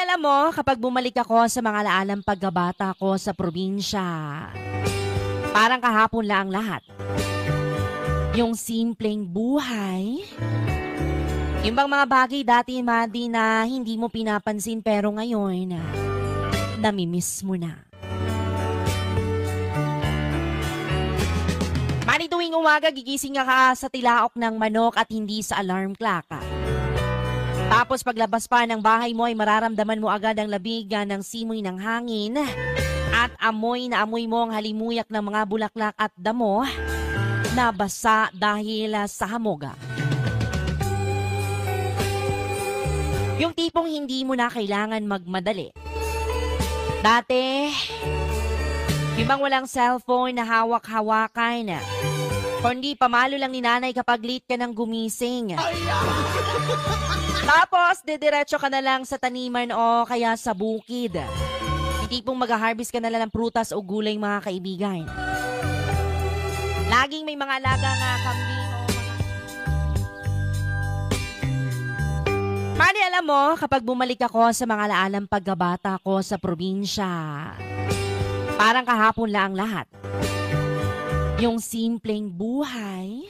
alam mo, kapag bumalik ako sa mga alaalang pagkabata ko sa probinsya, parang kahapon lang ang lahat. Yung simpleng buhay, yung bang mga bagay dati, Madi, na hindi mo pinapansin pero ngayon, namimiss mo na. Madi, tuwing umaga, gigising ka sa tilaok ng manok at hindi sa alarm clock. Tapos paglabas pa ng bahay mo ay mararamdaman mo agad ang labigan ng simoy ng hangin at amoy na amoy mo ang halimuyak ng mga bulaklak at damo na basa dahil sa hamog. Yung tipong hindi mo na kailangan magmadali. Dati, yung bang walang cellphone na hawak-hawakan, kundi pamalo lang ni nanay kapag late ka ng gumising. Tapos, didiretso ka na lang sa taniman o kaya sa bukid. Hindi pong mag-harvest ka na lang ng prutas o gulay, mga kaibigan. Laging may mga alagang kambing o Mani, alam mo, kapag bumalik ako sa mga alaalang pagkabata ko sa probinsya, parang kahapon lang ang lahat. Yung simpleng buhay,